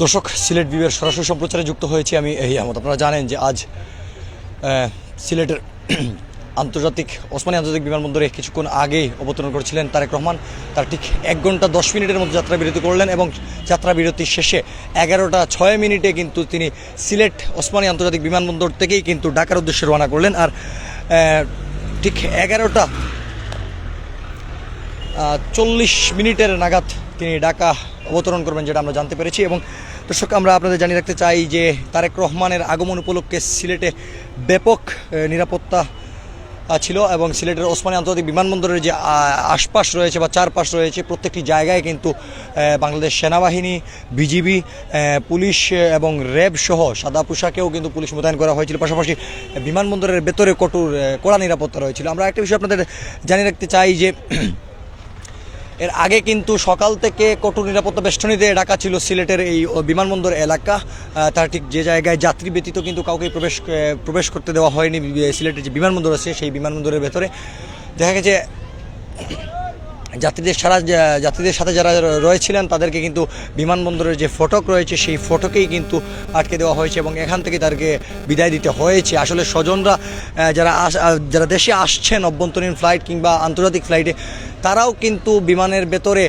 দর্শক, সিলেট ভিউয়ের সরাসরি সম্প্রচারে যুক্ত হয়েছি আমি আহমদ। আপনারা জানেন যে আজ সিলেটের আন্তর্জাতিক ওসমানী আন্তর্জাতিক বিমানবন্দরে কিছুক্ষণ আগেই অবতরণ করেছিলেন তারেক রহমান। তার ঠিক 1 ঘন্টা 10 মিনিটের মধ্যে যাত্রা বিরতি করলেন এবং যাত্রা বিরতির শেষে 11টা 6 মিনিটে কিন্তু তিনি সিলেট ওসমানী আন্তর্জাতিক বিমানবন্দর থেকেই কিন্তু ঢাকার উদ্দেশ্যে রওনা করলেন। আর ঠিক 11টা 40 মিনিটের নাগাদ তিনি ঢাকা অবতরণ করবেন, যেটা আমরা জানতে পেরেছি। এবং দর্শক, আমরা আপনাদের জানিয়ে রাখতে চাই যে তারেক রহমানের আগমন উপলক্ষে সিলেটে ব্যাপক নিরাপত্তা ছিল এবং সিলেটের ওসমানী আন্তর্জাতিক বিমানবন্দরের যে আশপাশ রয়েছে বা চারপাশ রয়েছে প্রত্যেকটি জায়গায় কিন্তু বাংলাদেশ সেনাবাহিনী, বিজিবি, পুলিশ এবং র্যাব সহ সাদা পোশাকেও কিন্তু পুলিশ মোতায়েন করা হয়েছিল। পাশাপাশি বিমানবন্দরের ভেতরে কড়া নিরাপত্তা রয়েছিল। আমরা একটা বিষয় আপনাদের জানিয়ে রাখতে চাই যে এর আগে কিন্তু সকাল থেকে কঠোর নিরাপত্তা বেষ্টনীতে ঢাকা ছিল সিলেটের এই বিমানবন্দর এলাকা। তার ঠিক যে জায়গায় যাত্রী ব্যতীত কিন্তু কাউকে প্রবেশ করতে দেওয়া হয়নি। সিলেটের যে বিমানবন্দর আছে সেই বিমানবন্দরের ভেতরে দেখা গেছে যাত্রীদের সাথে যারা রয়েছিলেন তাদেরকে কিন্তু বিমানবন্দরের যে ফটক রয়েছে সেই ফটকেই কিন্তু আটকে দেওয়া হয়েছে এবং এখান থেকে তাদেরকে বিদায় দিতে হয়েছে। আসলে স্বজনরা যারা দেশে আসছেন অভ্যন্তরীণ ফ্লাইট কিংবা আন্তর্জাতিক ফ্লাইটে, তারাও কিন্তু বিমানের ভেতরে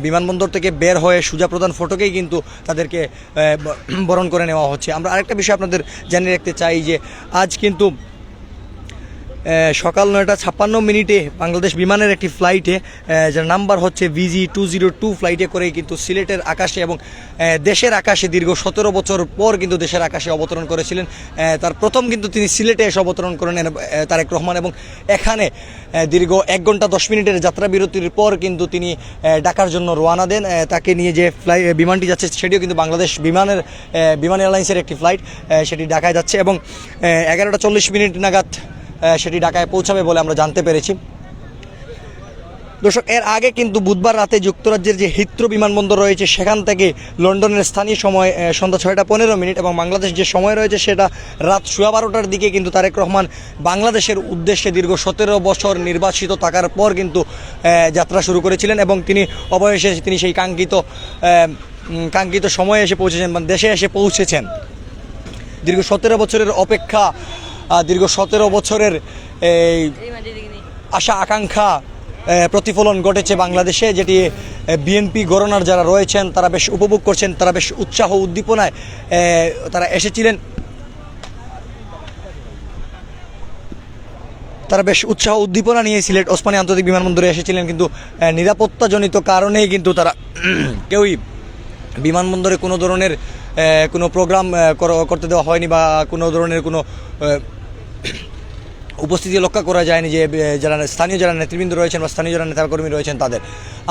বিমানবন্দর থেকে বের হয়ে সুজা প্রধান ফটকেই কিন্তু তাদেরকে বরণ করে নেওয়া হচ্ছে। আমরা আরেকটা বিষয় আপনাদের জানিয়ে রাখতে চাই যে আজ কিন্তু সকাল 9টা 56 মিনিটে বাংলাদেশ বিমানের একটি ফ্লাইটে, যার নাম্বার হচ্ছে VG202 ফ্লাইটে করে কিন্তু সিলেটের আকাশে এবং দেশের আকাশে দীর্ঘ 17 বছর পর কিন্তু দেশের আকাশে অবতরণ করেছিলেন। তার প্রথম কিন্তু তিনি সিলেটে এসে অবতরণ করেন তারেক রহমান এবং এখানে দীর্ঘ 1 ঘন্টা 10 মিনিটের যাত্রা বিরতির পর কিন্তু তিনি ঢাকার জন্য রওনা দেন। তাকে নিয়ে যে বিমানটি যাচ্ছে সেটিও কিন্তু বাংলাদেশ বিমান এয়ারলাইন্সের একটি ফ্লাইট, সেটি ঢাকায় যাচ্ছে এবং 11টা 40 মিনিট নাগাদ সেটি ঢাকায় পৌঁছাবে বলে আমরা জানতে পেরেছি। দর্শক, এর আগে কিন্তু বুধবার রাতে যুক্তরাজ্যের যে হিথ্রো বিমানবন্দর রয়েছে সেখান থেকে লন্ডনের স্থানীয় সময় সন্ধ্যা 6টা 15 মিনিট এবং বাংলাদেশ যে সময় রয়েছে সেটা রাত 12:15টার দিকে কিন্তু তারেক রহমান বাংলাদেশের উদ্দেশ্যে দীর্ঘ 17 বছর নির্বাসিত থাকার পর কিন্তু যাত্রা শুরু করেছিলেন এবং তিনি অবশেষে তিনি সেই কাঙ্ক্ষিত সময়ে এসে পৌঁছেছেন, মানে দেশে এসে পৌঁছেছেন। দীর্ঘ 17 বছরের অপেক্ষা, দীর্ঘ 17 বছরের আশা আকাঙ্ক্ষা প্রতিফলন ঘটেছে বাংলাদেশে, যেটি বিএনপি গণনার যারা রয়েছেন তারা বেশ উপভোগ করছেন। তারা বেশ উৎসাহ উদ্দীপনায় তারা এসেছিলেন। তারা বেশ উৎসাহ উদ্দীপনা নিয়ে সিলেট ওসমানী আন্তর্জাতিক বিমানবন্দরে এসেছিলেন, কিন্তু নিরাপত্তাজনিত কারণেই কিন্তু তারা কেউই বিমানবন্দরে কোনো ধরনের কোনো প্রোগ্রাম করতে দেওয়া হয়নি বা কোনো ধরনের কোনো উপস্থিতি লক্ষ্য করা যায়নি যে যারা নেতৃবৃন্দ রয়েছেন বা স্থানীয় যারা নেতাকর্মী রয়েছেন তাদের।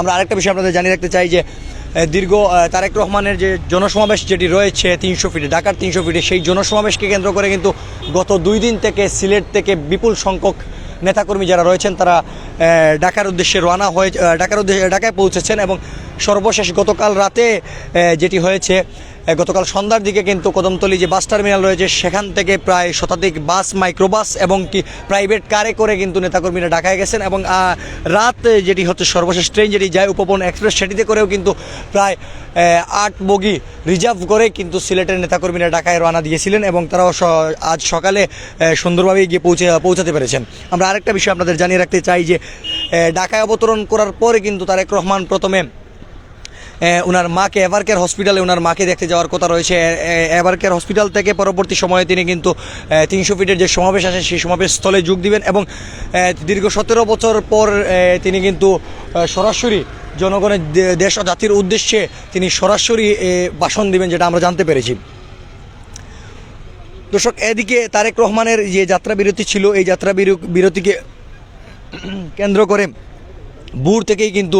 আমরা আরেকটা বিষয় আপনাদের জানিয়ে রাখতে চাই যে দীর্ঘ তারেক রহমানের যে জনসমাবেশ যেটি রয়েছে 300 ফিটে, ঢাকার 300 ফিটে, সেই জনসমাবেশকে কেন্দ্র করে কিন্তু গত 2 দিন থেকে সিলেট থেকে বিপুল সংখ্যক নেতাকর্মী যারা রয়েছেন তারা ঢাকার উদ্দেশ্যে রওনা হয়ে ঢাকায় পৌঁছেছেন এবং সর্বশেষ গতকাল রাতে যেটি হয়েছে, গতকাল সন্ধ্যার দিকে কিন্তু কদমতলী যে বাস টার্মিনাল রয়েছে সেখান থেকে প্রায় শতাধিক বাস, মাইক্রোবাস এবং কি প্রাইভেট কারে করে কিন্তু নেতাকর্মীরা ঢাকায় গেছেন এবং রাত যেটি হচ্ছে সর্বশেষ ট্রেন যেটি যায় উপবন এক্সপ্রেস, সেটিতে করেও কিন্তু প্রায় 8 বগি রিজার্ভ করে কিন্তু সিলেটের নেতাকর্মীরা ঢাকায় রওনা দিয়েছিলেন এবং তারাও আজ সকালে সুন্দরভাবে গিয়ে পৌঁছাতে পেরেছেন। আমরা আরেকটা বিষয় আপনাদের জানিয়ে রাখতে চাই যে ঢাকায় অবতরণ করার পরে কিন্তু তারেক রহমান প্রথমে ওনার মাকে এভারকেয়ার হসপিটালে ওনার মাকে দেখতে যাওয়ার কথা রয়েছে। এভারকেয়ার হসপিটাল থেকে পরবর্তী সময়ে তিনি কিন্তু 300 ফিটের যে সমাবেশ আছে সেই সমাবেশ স্থলে যোগ দিবেন এবং দীর্ঘ 17 বছর পর তিনি কিন্তু সরাসরি জনগণের দেশ ও জাতির উদ্দেশ্যে তিনি সরাসরি ভাষণ দিবেন, যেটা আমরা জানতে পেরেছি। দর্শক, এদিকে তারেক রহমানের যে যাত্রা বিরতি ছিল এই যাত্রা বিরতিকে কেন্দ্র করে ভোর থেকেই কিন্তু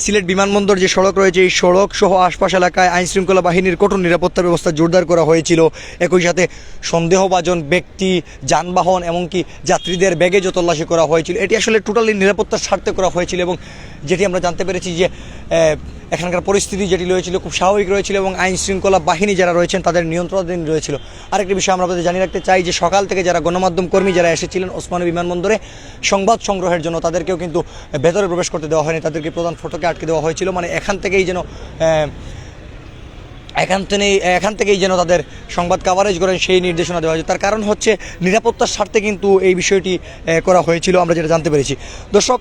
সিলেট বিমানবন্দর যে সড়ক রয়েছে এই সড়ক সহ আশপাশ এলাকায় আইনশৃঙ্খলা বাহিনীর কঠোর নিরাপত্তা ব্যবস্থা জোরদার করা হয়েছিল। একই সাথে সন্দেহভাজন ব্যক্তি, যানবাহন এমনকি যাত্রীদের ব্যাগেজও তল্লাশি করা হয়েছিল। এটি আসলে টোটালি নিরাপত্তার স্বার্থে করা হয়েছিল এবং যেটি আমরা জানতে পেরেছি যে এখানকার পরিস্থিতি যেটি রয়েছিল খুব স্বাভাবিক রয়েছিল এবং আইনশৃঙ্খলা বাহিনী যারা রয়েছেন তাদের নিয়ন্ত্রণাধীন রয়েছিল। আরেকটি বিষয় আমরা আপনাদের জানিয়ে রাখতে চাই যে সকাল থেকে যারা গণমাধ্যম কর্মী যারা এসেছিলেন ওসমানী বিমানবন্দরে সংবাদ সংগ্রহের জন্য তাদেরকেও কিন্তু ভেতরে প্রবেশ করতে দেওয়া হয়নি, তাদেরকে প্রধান ফটকে আটকে দেওয়া হয়েছিল। মানে এখান থেকেই যেন এখান থেকেই যেন তাদের সংবাদ কাভারেজ করেন সেই নির্দেশনা দেওয়া হয়েছে। তার কারণ হচ্ছে নিরাপত্তার স্বার্থে কিন্তু এই বিষয়টি করা হয়েছিল, আমরা যেটা জানতে পেরেছি। দর্শক,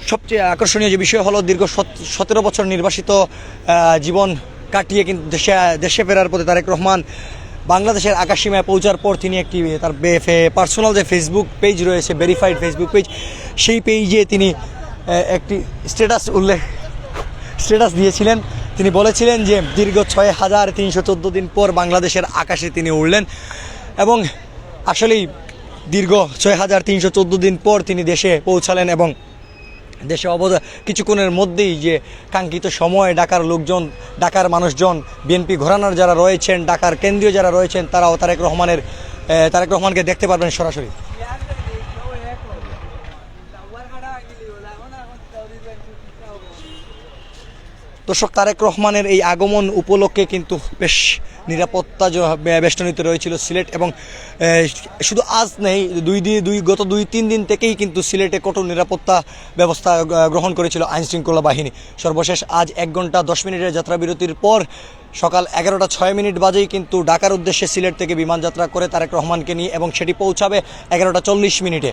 সবচেয়ে আকর্ষণীয় যে বিষয় হলো দীর্ঘ 17 বছর নির্বাসিত জীবন কাটিয়ে কিন্তু দেশে ফেরার পথে তারেক রহমান বাংলাদেশের আকাশসীমায় পৌঁছার পর তিনি একটি তার পার্সোনাল যে ফেসবুক পেজ রয়েছে, ভেরিফাইড ফেসবুক পেজ, সেই পেজে তিনি একটি স্ট্যাটাস দিয়েছিলেন। তিনি বলেছিলেন যে দীর্ঘ 6314 দিন পর বাংলাদেশের আকাশে তিনি উড়লেন এবং আসলেই দীর্ঘ 6314 দিন পর তিনি দেশে পৌঁছালেন এবং দেশে কিছুক্ষণের মধ্যেই যে কাঙ্ক্ষিত সময় ঢাকার মানুষজন, বিএনপি ঘরানার যারা রয়েছেন, ঢাকার কেন্দ্রীয় যারা রয়েছেন, তারাও তারেক রহমানকে দেখতে পারবেন সরাসরি। দর্শক, তারেক রহমানের এই আগমন উপলক্ষে কিন্তু বেশ নিরাপত্তা বেষ্টনীত রয়েছিল সিলেট এবং শুধু আজ নেই, গত 2-3 দিন থেকেই কিন্তু সিলেটে কঠোর নিরাপত্তা ব্যবস্থা গ্রহণ করেছিল আইনশৃঙ্খলা বাহিনী। সর্বশেষ আজ 1 ঘন্টা 10 মিনিটের যাত্রাবিরতির পর সকাল 11টা 6 মিনিট বাজেই কিন্তু ঢাকার উদ্দেশ্যে সিলেট থেকে বিমান যাত্রা করে তারেক রহমানকে নিয়ে এবং সেটি পৌঁছাবে 11টা 40 মিনিটে।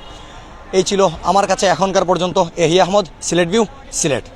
এই ছিল আমার কাছে এখনকার পর্যন্ত। এহি আহমদ, সিলেট ভিউ, সিলেট।